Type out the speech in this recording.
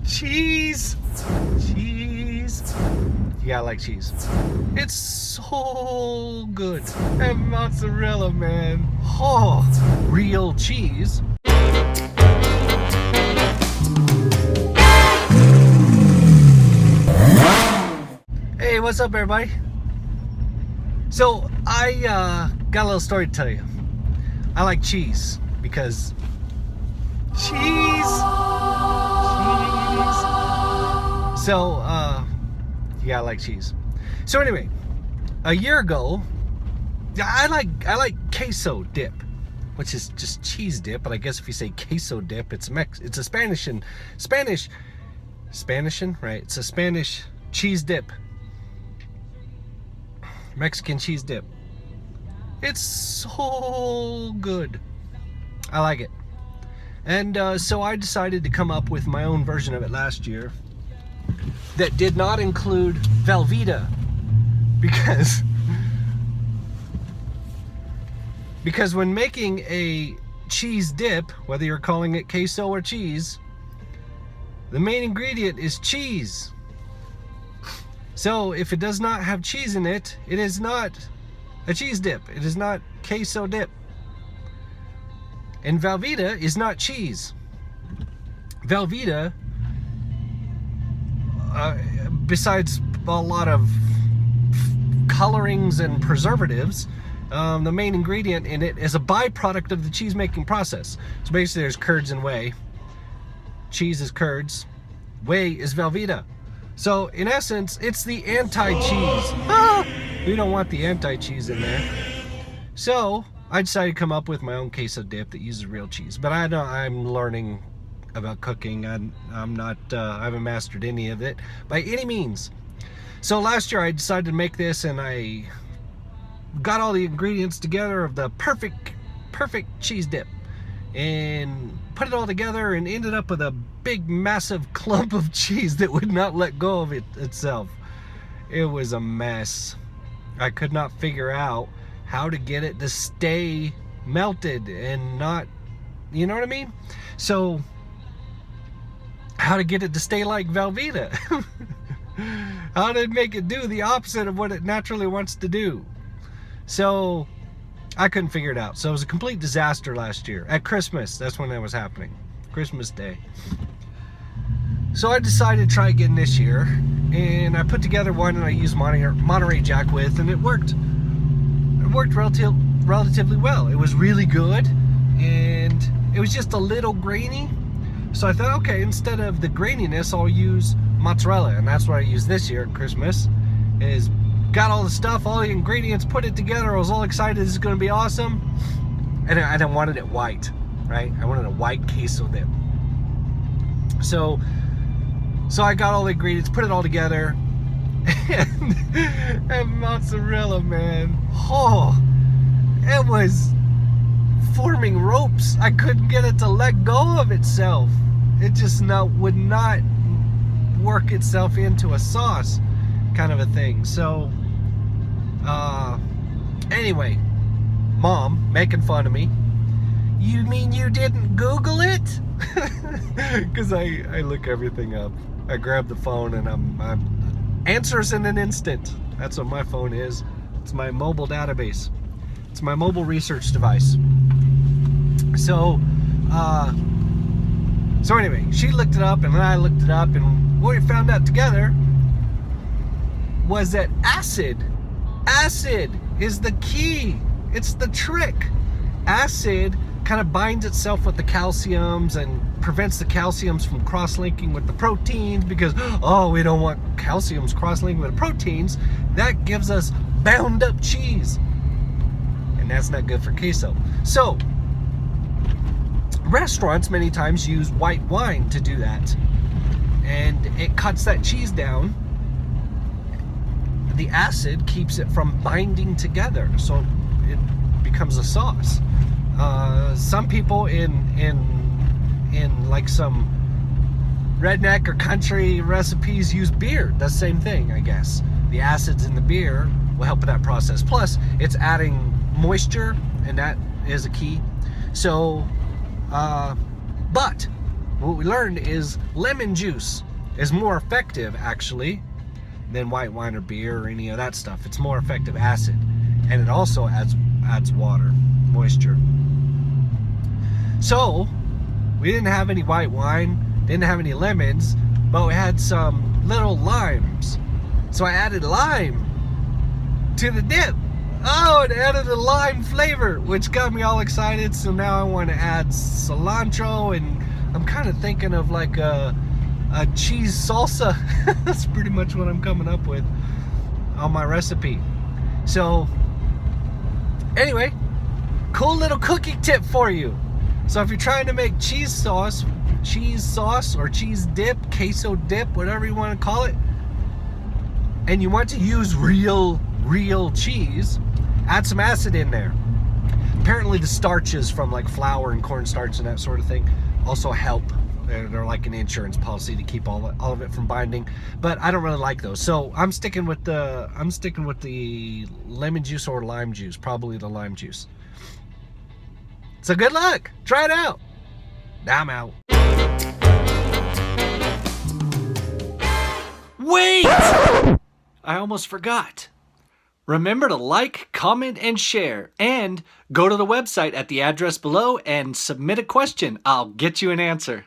Cheese. Cheese. Yeah, I like cheese. It's so good. And mozzarella, man. Oh, real cheese. Hey, what's up, everybody? So, I got a little story to tell you. I like cheese because cheese. So, yeah, I like cheese. So anyway, a year ago, I like queso dip, which is just cheese dip. But I guess if you say queso dip, it's a Spanish, right? It's a Spanish cheese dip, Mexican cheese dip. It's so good. I like it. And so I decided to come up with my own version of it last year that did not include Velveeta because when making a cheese dip, whether you're calling it queso or cheese, the main ingredient is cheese. So if it does not have cheese in it, it is not a cheese dip. It is not queso dip. And Velveeta is not cheese. Velveeta, besides a lot of colorings and preservatives, the main ingredient in it is a byproduct of the cheese making process. So basically there's curds and whey. Cheese is curds. Whey is Velveeta. So in essence, it's the anti-cheese. We don't want the anti-cheese in there. So I decided to come up with my own queso dip that uses real cheese. But I'm learning about cooking. I haven't mastered any of it by any means. So last year I decided to make this, and I got all the ingredients together of the perfect cheese dip and put it all together and ended up with a big massive clump of cheese that would not let go of itself. It was a mess. I could not figure out how to get it to stay melted and not, you know what I mean? So how to get it to stay like Velveeta. How to make it do the opposite of what it naturally wants to do. So I couldn't figure it out. So it was a complete disaster last year. At Christmas, that's when that was happening. Christmas Day. So I decided to try again this year. And I put together one and I used Monterey Jack with, and it worked. It worked relatively well. It was really good. And it was just a little grainy. So I thought, okay, instead of the graininess, I'll use mozzarella. And that's what I used this year at Christmas. Is got all the stuff, all the ingredients, put it together. I was all excited. This is going to be awesome. And I wanted it white, right? I wanted a white queso dip. So I got all the ingredients, put it all together. And mozzarella, man. Oh, it was forming ropes. I couldn't get it to let go of itself. It just would not work itself into a sauce, kind of a thing. So anyway, Mom making fun of me. You mean you didn't Google it? Because I look everything up. I grab the phone and I'm answers in an instant. That's what my phone is. It's my mobile database. It's my mobile research device. So anyway, she looked it up and then I looked it up, and what we found out together was that acid is the key. It's the trick. Acid kind of binds itself with the calciums and prevents the calciums from cross-linking with the proteins, because we don't want calciums cross-linking with the proteins. That gives us bound up cheese, and that's not good for queso. So restaurants many times use white wine to do that, and it cuts that cheese down. The acid keeps it from binding together, so it becomes a sauce. Some people in like some redneck or country recipes use beer. Does the same thing, I guess. The acids in the beer will help with that process. Plus, it's adding moisture, and that is a key. So, but what we learned is lemon juice is more effective, actually, than white wine or beer or any of that stuff. It's more effective acid, and it also adds water, moisture. So we didn't have any white wine, didn't have any lemons, but we had some little limes. So I added lime to the dip. Oh, it added a lime flavor, which got me all excited. So now I want to add cilantro, and I'm kind of thinking of like a cheese salsa. That's pretty much what I'm coming up with on my recipe. So anyway, cool little cookie tip for you. So if you're trying to make cheese sauce or cheese dip, queso dip, whatever you want to call it, and you want to use real cheese, add some acid in there. Apparently the starches from like flour and cornstarch and that sort of thing also help. They're like an insurance policy to keep all of it from binding, but I don't really like those. So I'm sticking with the lemon juice or lime juice, probably the lime juice. So good luck. Try it out. Now I'm out. Wait! I almost forgot. Remember to like, comment, and share, and go to the website at the address below and submit a question. I'll get you an answer.